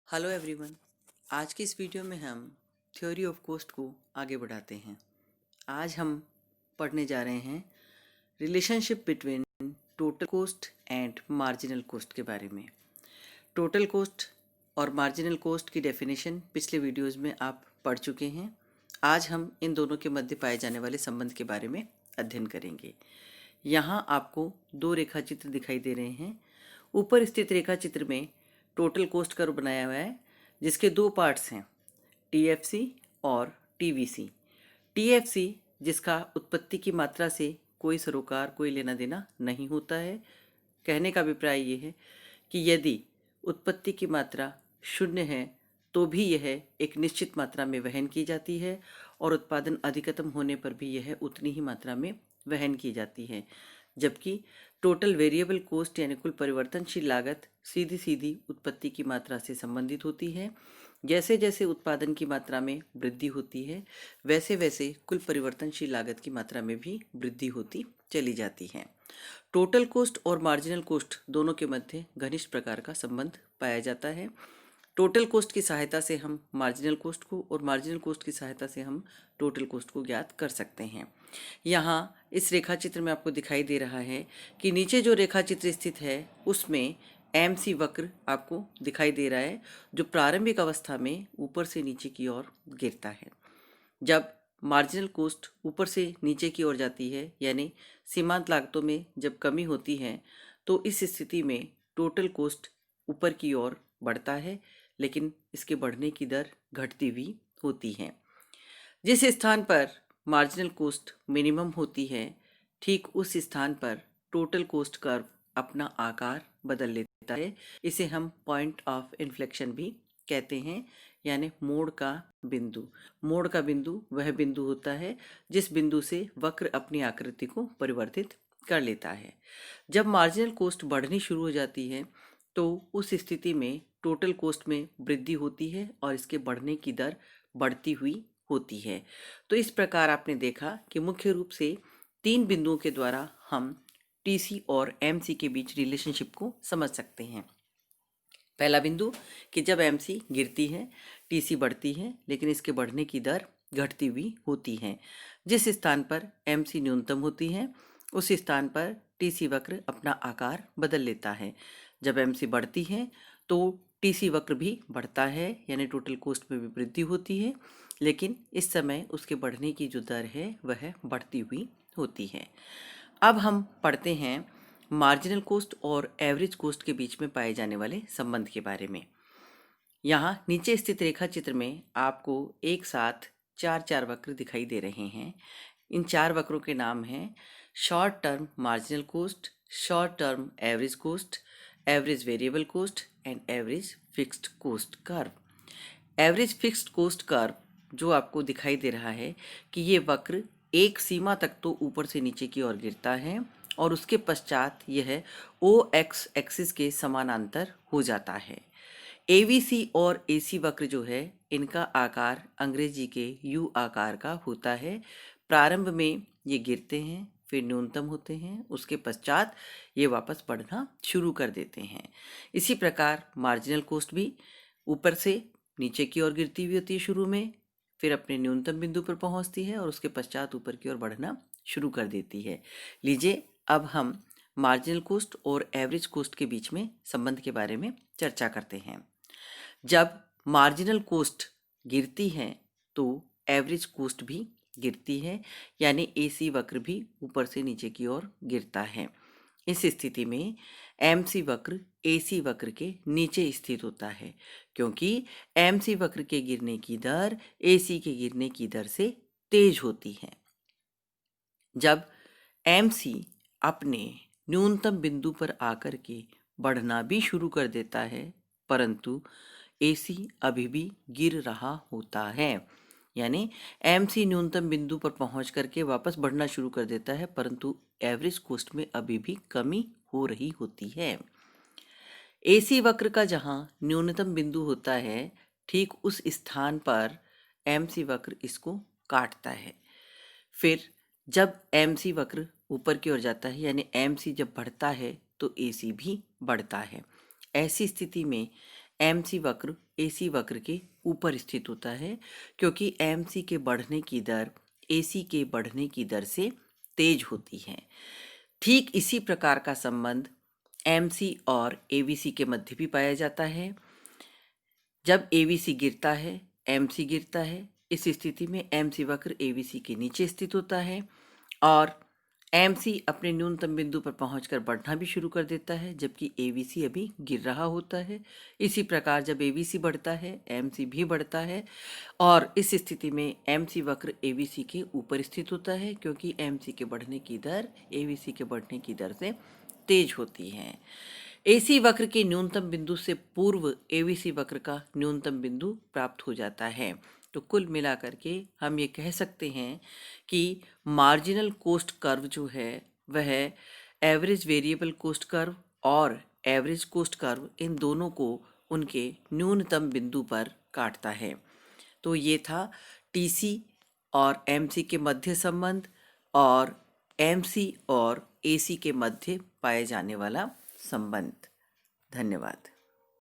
Hello everyone. आज की इस वीडियो में हम थ्योरी ऑफ कॉस्ट को आगे बढ़ाते हैं। आज हम पढ़ने जा रहे हैं relationship between total cost and marginal cost के बारे में। टोटल कॉस्ट और मार्जिनल कॉस्ट की डेफिनेशन पिछले वीडियोस में आप पढ़ चुके हैं। आज हम इन दोनों के मध्य पाए जाने वाले संबंध के बारे में अध्ययन करेंगे। यहाँ आपको दो रेखा चित्र दिखाई दे रहे हैं। ऊपर स्थित रेखा चित्र में टोटल कॉस्ट कर्व बनाया हुआ है जिसके दो पार्ट्स हैं, टीएफसी और टीवीसी। टीएफसी जिसका उत्पत्ति की मात्रा से कोई सरोकार, कोई लेना देना नहीं होता है। कहने का अभिप्राय ये है कि यदि उत्पत्ति की मात्रा शून्य है तो भी यह एक निश्चित मात्रा में वहन की जाती है और उत्पादन अधिकतम होने पर भी यह उतनी ही मात्रा में वहन की जाती है। जबकि टोटल वेरिएबल कॉस्ट यानी कुल परिवर्तनशील लागत सीधी सीधी उत्पत्ति की मात्रा से संबंधित होती है। जैसे जैसे उत्पादन की मात्रा में वृद्धि होती है वैसे वैसे कुल परिवर्तनशील लागत की मात्रा में भी वृद्धि होती चली जाती है। टोटल कॉस्ट और मार्जिनल कॉस्ट दोनों के मध्य घनिष्ठ प्रकार का संबंध पाया जाता है। टोटल कॉस्ट की सहायता से हम मार्जिनल कॉस्ट को और मार्जिनल कॉस्ट की सहायता से हम टोटल कॉस्ट को ज्ञात कर सकते हैं। यहाँ इस रेखा चित्र में आपको दिखाई दे रहा है कि नीचे जो रेखा चित्र स्थित है उसमें एमसी वक्र आपको दिखाई दे रहा है जो प्रारंभिक अवस्था में ऊपर से नीचे की ओर गिरता है। जब मार्जिनल कॉस्ट ऊपर से नीचे की ओर जाती है यानी सीमांत लागतों में जब कमी होती है तो इस स्थिति में टोटल कॉस्ट ऊपर की ओर बढ़ता है, लेकिन इसके बढ़ने की दर घटती हुई होती है। जिस स्थान पर मार्जिनल कॉस्ट मिनिमम होती है ठीक उस स्थान पर टोटल कॉस्ट कर्व अपना आकार बदल लेता है। इसे हम पॉइंट ऑफ इन्फ्लेक्शन भी कहते हैं, यानी मोड़ का बिंदु। मोड़ का बिंदु वह बिंदु होता है जिस बिंदु से वक्र अपनी आकृति को परिवर्तित कर लेता है। जब मार्जिनल कॉस्ट बढ़नी शुरू हो जाती है तो उस स्थिति में टोटल कॉस्ट में वृद्धि होती है और इसके बढ़ने की दर बढ़ती हुई होती है। तो इस प्रकार आपने देखा कि मुख्य रूप से तीन बिंदुओं के द्वारा हम टीसी और एमसी के बीच रिलेशनशिप को समझ सकते हैं। पहला बिंदु कि जब एमसी गिरती है टीसी बढ़ती है, लेकिन इसके बढ़ने की दर घटती हुई होती है। जिस स्थान पर एमसी न्यूनतम होती है उस स्थान पर टीसी वक्र अपना आकार बदल लेता है। जब एमसी बढ़ती है तो टीसी वक्र भी बढ़ता है, यानी टोटल कॉस्ट में भी वृद्धि होती है, लेकिन इस समय उसके बढ़ने की जो दर है वह बढ़ती हुई होती है। अब हम पढ़ते हैं मार्जिनल कॉस्ट और एवरेज कॉस्ट के बीच में पाए जाने वाले संबंध के बारे में। यहाँ नीचे स्थित रेखा चित्र में आपको एक साथ चार चार वक्र दिखाई दे रहे हैं। इन चार वक्रों के नाम हैं short term marginal cost, short term average cost, average variable cost and average fixed cost curve. Average fixed cost curve जो आपको दिखाई दे रहा है कि ये वक्र एक सीमा तक तो ऊपर से नीचे की ओर गिरता है और उसके पश्चात यह ओ एक्स एक्सिस के समानांतर हो जाता है। एवीसी और एसी वक्र जो है इनका आकार अंग्रेजी के यू आकार का होता है। प्रारंभ में ये गिरते हैं, फिर न्यूनतम होते हैं, उसके पश्चात ये वापस बढ़ना शुरू कर देते हैं। इसी प्रकार मार्जिनल कॉस्ट भी ऊपर से नीचे की ओर गिरती हुई होती है शुरू में, फिर अपने न्यूनतम बिंदु पर पहुंचती है और उसके पश्चात ऊपर की ओर बढ़ना शुरू कर देती है। लीजिए अब हम मार्जिनल कॉस्ट और एवरेज कॉस्ट के बीच में संबंध के बारे में चर्चा करते हैं। जब मार्जिनल कॉस्ट गिरती है तो एवरेज कॉस्ट भी गिरती है, यानी एसी वक्र भी ऊपर से नीचे की ओर गिरता है। इस स्थिति में एमसी वक्र एसी वक्र के नीचे स्थित होता है, क्योंकि एमसी वक्र के गिरने की दर एसी के गिरने की दर से तेज होती है। जब एमसी अपने न्यूनतम बिंदु पर आकर के बढ़ना भी शुरू कर देता है परंतु एसी अभी भी गिर रहा होता है, यानी एमसी न्यूनतम बिंदु पर पहुंच करके वापस बढ़ना शुरू कर देता है परंतु एवरेज कॉस्ट में अभी भी कमी हो रही होती है। एसी वक्र का जहां न्यूनतम बिंदु होता है ठीक उस स्थान पर एमसी वक्र इसको काटता है। फिर जब एमसी वक्र ऊपर की ओर जाता है यानी एमसी जब बढ़ता है तो एसी भी बढ़ता है। ऐसी स्थिति में MC वक्र AC वक्र के ऊपर स्थित होता है, क्योंकि MC के बढ़ने की दर AC के बढ़ने की दर से तेज होती है। ठीक इसी प्रकार का संबंध MC और AVC के मध्य भी पाया जाता है। जब AVC गिरता है, MC गिरता है। इस स्थिति में MC वक्र AVC के नीचे स्थित होता है और MC अपने न्यूनतम बिंदु पर पहुंचकर बढ़ना भी शुरू कर देता है, जबकि AVC अभी गिर रहा होता है। इसी प्रकार जब AVC बढ़ता है, MC भी बढ़ता है और इस स्थिति में MC वक्र AVC के ऊपर स्थित होता है, क्योंकि MC के बढ़ने की दर AVC के बढ़ने की दर से तेज होती है। AC वक्र के न्यूनतम बिंदु से पूर्व AVC वक्र का न्यूनतम बिंदु प्राप्त हो जाता है। तो कुल मिलाकर के हम ये कह सकते हैं कि मार्जिनल कोस्ट कर्व जो है वह एवरेज वेरिएबल कोस्ट कर्व और एवरेज कोस्ट कर्व इन दोनों को उनके न्यूनतम बिंदु पर काटता है। तो ये था TC और MC के मध्य संबंध और MC और AC के मध्य पाए जाने वाला संबंध। धन्यवाद।